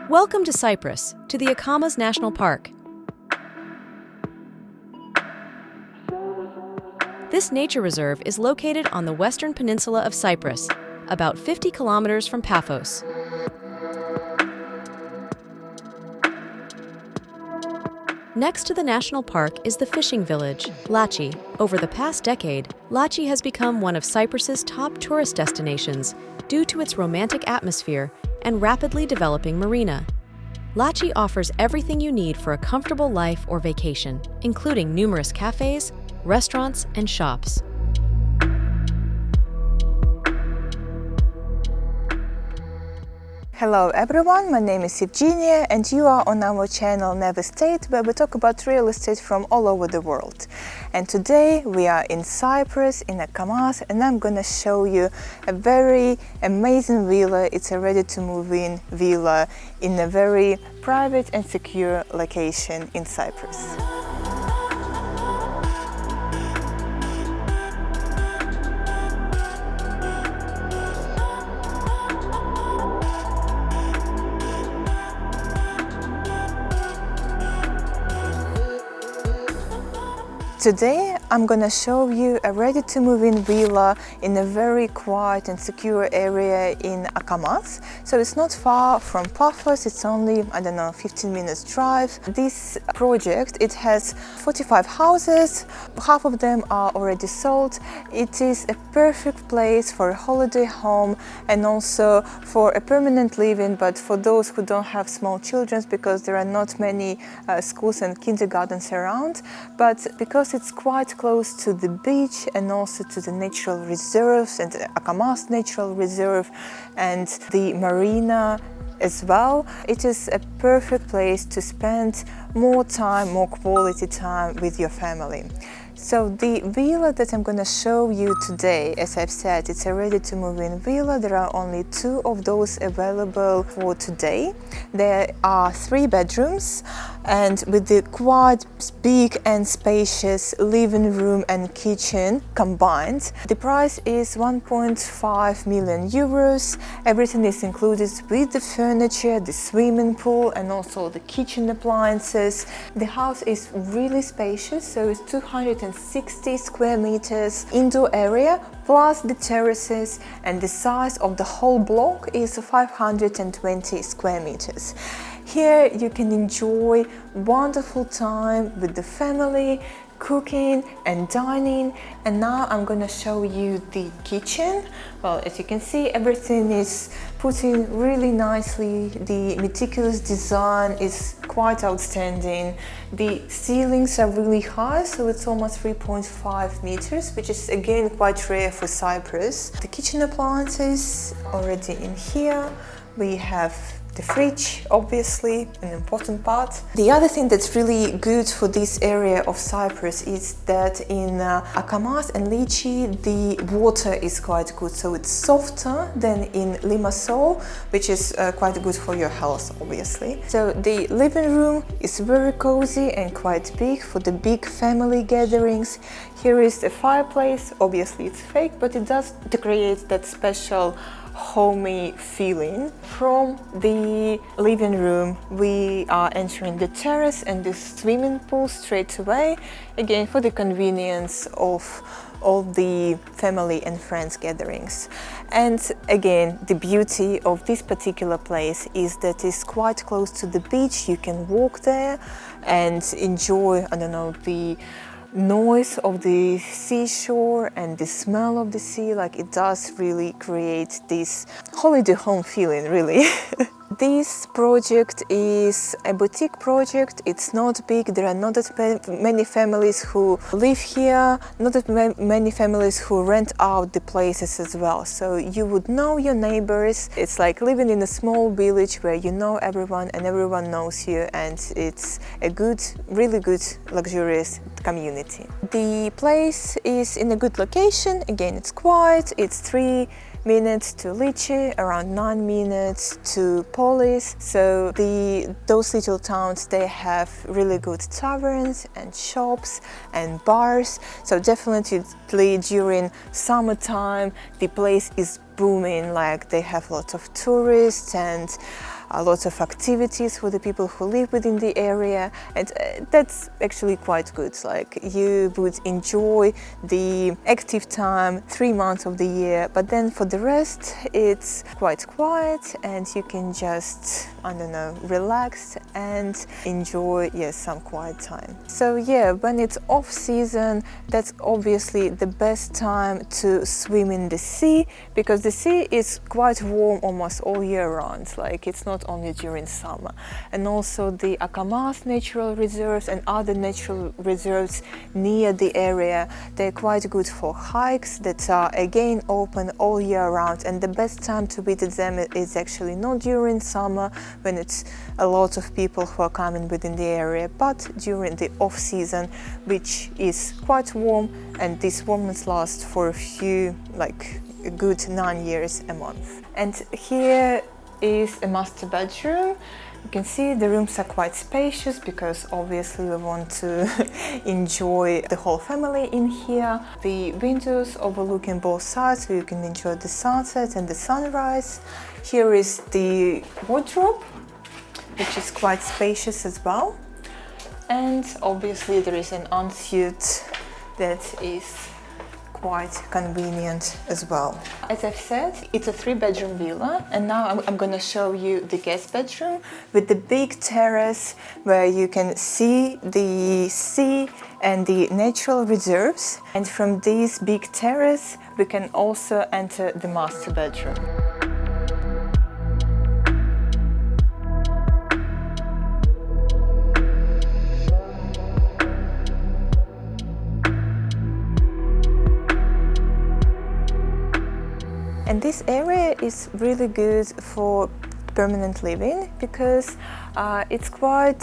Welcome to Cyprus, to the Akamas National Park. This nature reserve is located on the western peninsula of Cyprus, about 50 kilometers from Paphos. Next to the national park is the fishing village, Lachi. Over the past decade, Lachi has become one of Cyprus's top tourist destinations due to its romantic atmosphere and rapidly developing marina. Lachi offers everything you need for a comfortable life or vacation, including numerous cafes, restaurants, and shops. Hello everyone, my name is Evgenia and you are on our channel Nevestate, where we talk about real estate from all over the world. And today we are in Cyprus, in Akamas, and I'm gonna show you a very amazing villa. It's a ready-to-move-in villa in a very private and secure location in Cyprus. Today I'm gonna show you a ready-to-move-in villa in a very quiet and secure area in Akamas. So it's not far from Paphos, it's only, 15 minutes drive. This project, it has 45 houses, half of them are already sold. It is a perfect place for a holiday home and also for a permanent living, but for those who don't have small children, because there are not many schools and kindergartens around. But because it's quite close to the beach and also to the natural reserves and the Akamas Natural Reserve and the marina as well, it is a perfect place to spend more time, more quality time with your family. So the villa that I'm going to show you today, as I've said, it's a ready-to-move-in villa. There are only 2 of those available for today. There are 3 bedrooms and with the quite big and spacious living room and kitchen combined. The price is 1.5 million euros. Everything is included with the furniture, the swimming pool and also the kitchen appliances. The house is really spacious, so it's 260 square meters indoor area plus the terraces, and the size of the whole block is 520 square meters. Here you can enjoy wonderful time with the family, cooking and dining. And now I'm gonna show you the kitchen. Well, as you can see, everything is put in really nicely. The meticulous design is quite outstanding. The ceilings are really high, so it's almost 3.5 meters, which is again quite rare for Cyprus. The kitchen appliances already in here. We have the fridge, obviously, an important part. The other thing that's really good for this area of Cyprus is that in Akamas and Lachi, the water is quite good, so it's softer than in Limassol, which is quite good for your health, obviously. So the living room is very cozy and quite big for the big family gatherings. Here is the fireplace. Obviously it's fake, but it does create that special homey feeling. From the living room we are entering the terrace and the swimming pool straight away, again for the convenience of all the family and friends gatherings. And again, the beauty of this particular place is that it's quite close to the beach. You can walk there and enjoy, the noise of the seashore and the smell of the sea. Like, it does really create this holiday home feeling, really. This project is a boutique project. It's not big. There are not that many families who live here, not that many families who rent out the places as well. So you would know your neighbors. It's like living in a small village where you know everyone and everyone knows you, and it's a good, really good, luxurious community. The place is in a good location. Again, it's quiet. It's 3 minutes to Lachi, around 9 minutes to Polis. So those little towns, they have really good taverns and shops and bars. So definitely during summertime, the place is booming. Like, they have lots of tourists, and lots of activities for the people who live within the area, and that's actually quite good. Like, you would enjoy the active time 3 months of the year, but then for the rest it's quite quiet and you can just, I don't know, relax and enjoy, yes, some quiet time. So yeah, when it's off season, that's obviously the best time to swim in the sea, because the sea is quite warm almost all year round. Like, it's not only during summer. And also the Akamas Natural Reserves and other natural reserves near the area, they're quite good for hikes that are again open all year round, and the best time to visit them is actually not during summer when it's a lot of people who are coming within the area, but during the off season, which is quite warm, and this warmness lasts for a few, like a good 9 years a month. And here is a master bedroom. You can see the rooms are quite spacious because obviously we want to enjoy the whole family in here. The windows overlooking both sides, so you can enjoy the sunset and the sunrise. Here is the wardrobe, which is quite spacious as well. And obviously there is an ensuite that is quite convenient as well. As I've said, it's a 3-bedroom villa, and now I'm going to show you the guest bedroom with the big terrace where you can see the sea and the natural reserves. And from this big terrace we can also enter the master bedroom. And this area is really good for permanent living because it's quite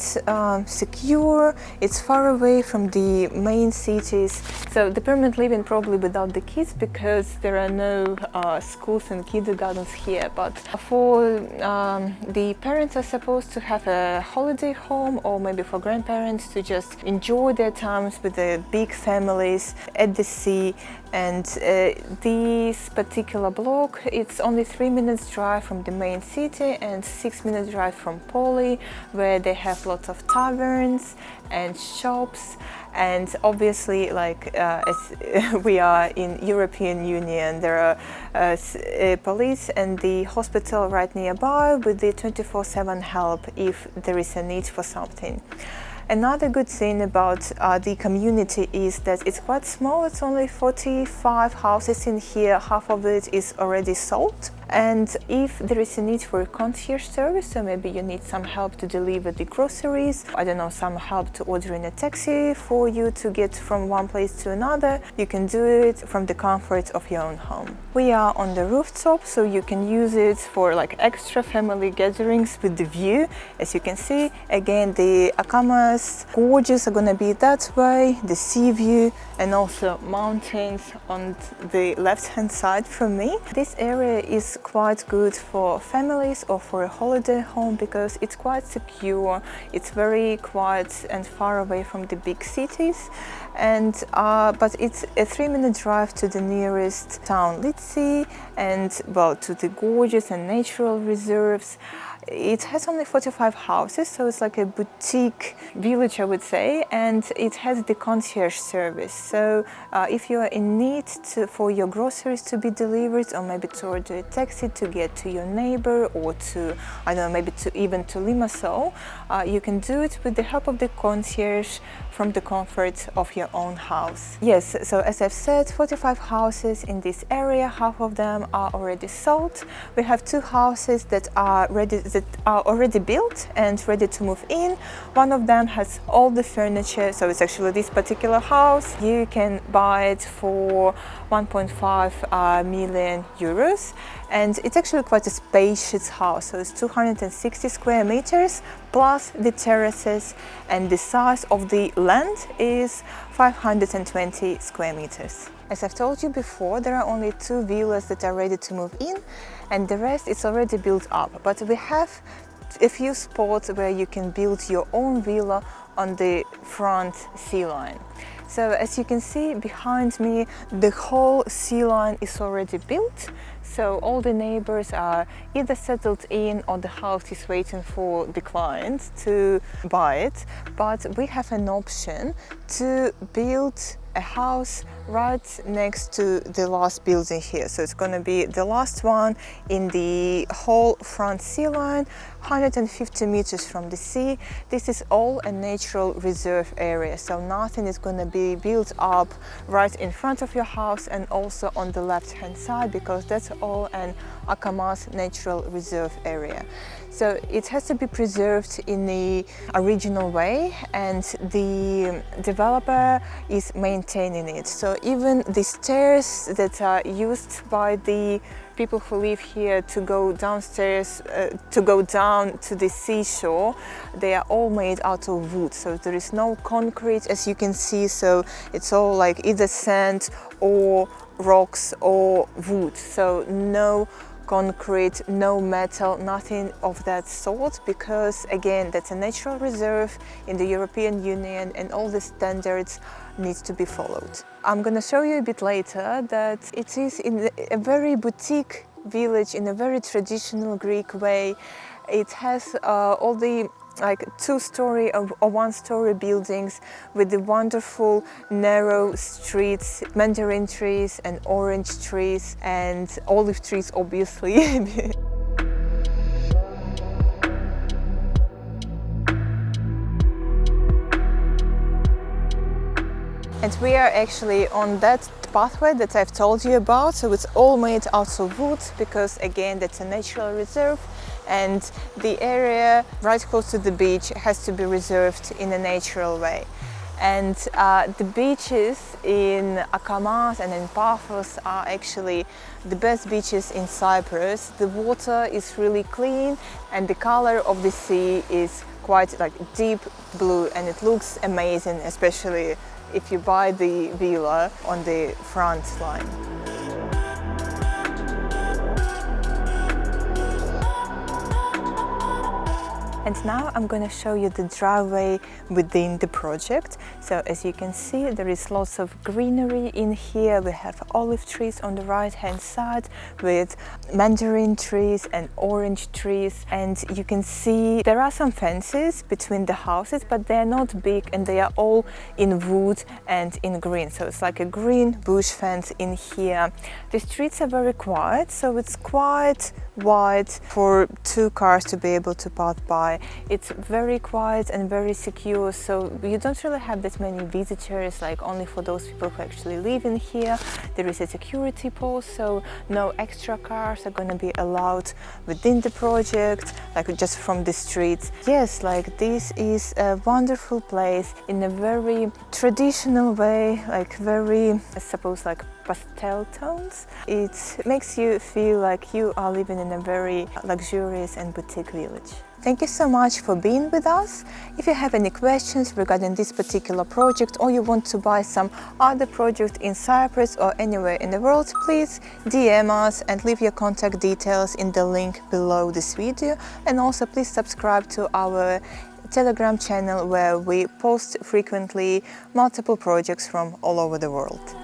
secure, it's far away from the main cities. So the permanent living probably without the kids, because there are no schools and kindergartens here. But for the parents are supposed to have a holiday home, or maybe for grandparents to just enjoy their times with the big families at the sea. And this particular block, it's only 3 minutes drive from the main city and 6 minutes drive from Poli, where they have lots of taverns and shops. And obviously, like as we are in European Union, there are police and the hospital right nearby with the 24/7 help if there is a need for something. Another good thing about the community is that it's quite small. It's only 45 houses in here. Half of it is already sold. And if there is a need for a concierge service, so maybe you need some help to deliver the groceries, I don't know, some help to order in a taxi for you to get from one place to another, you can do it from the comfort of your own home. We are on the rooftop, so you can use it for like extra family gatherings with the view. As you can see, again, the Akamas gorges are gonna be that way, the sea view, and also mountains on the left-hand side from me. This area is quite good for families or for a holiday home because it's quite secure, it's very quiet and far away from the big cities. And but it's a 3-minute drive to the nearest town, Lachi, and well, to the gorges and natural reserves. It has only 45 houses, so it's like a boutique village, I would say, and it has the concierge service. So if you are in need for your groceries to be delivered, or maybe to order a taxi to get to your neighbor, or to, I don't know, maybe even to Limassol, you can do it with the help of the concierge from the comfort of your own house. Yes, so as I've said, 45 houses in this area, half of them are already sold. We have 2 houses that are already built and ready to move in. One of them has all the furniture, so it's actually this particular house. You can buy it for 1.5 million euros, and it's actually quite a spacious house. So it's 260 square meters plus the terraces, and the size of the land is 520 square meters. As I've told you before, there are only 2 villas that are ready to move in, and the rest is already built up. But we have a few spots where you can build your own villa on the front sea line. So as you can see behind me, the whole sea line is already built. So all the neighbors are either settled in or the house is waiting for the client to buy it. But we have an option to build a house right next to the last building here. So it's going to be the last one in the whole front sea line, 150 meters from the sea. This is all a natural reserve area, so nothing is going to be built up right in front of your house and also on the left hand side, because that's all an Akamas Natural Reserve area. So it has to be preserved in the original way, and the developer is maintaining it. So even the stairs that are used by the people who live here to go downstairs, to go down to the seashore, they are all made out of wood. So there is no concrete, as you can see. So it's all like either sand or rocks or wood. So no concrete, no metal, nothing of that sort, because again, that's a natural reserve in the European Union and all the standards need to be followed. I'm going to show you a bit later that it is in a very boutique village in a very traditional Greek way. It has all the like two-story or one-story buildings with the wonderful narrow streets, mandarin trees and orange trees and olive trees, obviously. And we are actually on that pathway that I've told you about. So it's all made out of wood because again, that's a natural reserve. And the area right close to the beach has to be reserved in a natural way. And the beaches in Akamas and in Paphos are actually the best beaches in Cyprus. The water is really clean and the color of the sea is quite like deep blue, and it looks amazing, especially if you buy the villa on the front line. And now I'm going to show you the driveway within the project. So as you can see, there is lots of greenery in here. We have olive trees on the right hand side with mandarin trees and orange trees. And you can see there are some fences between the houses, but they're not big and they are all in wood and in green. So it's like a green bush fence in here. The streets are very quiet, so it's quite wide for two cars to be able to pass by. It's very quiet and very secure, so you don't really have that many visitors, like only for those people who actually live in here. There is a security post, so no extra cars are going to be allowed within the project, like just from the streets. Yes, like this is a wonderful place in a very traditional way, like very, I suppose, like pastel tones. It makes you feel like you are living in a very luxurious and boutique village. Thank you so much for being with us. If you have any questions regarding this particular project, or you want to buy some other project in Cyprus or anywhere in the world, please DM us and leave your contact details in the link below this video. And also please subscribe to our Telegram channel where we post frequently multiple projects from all over the world.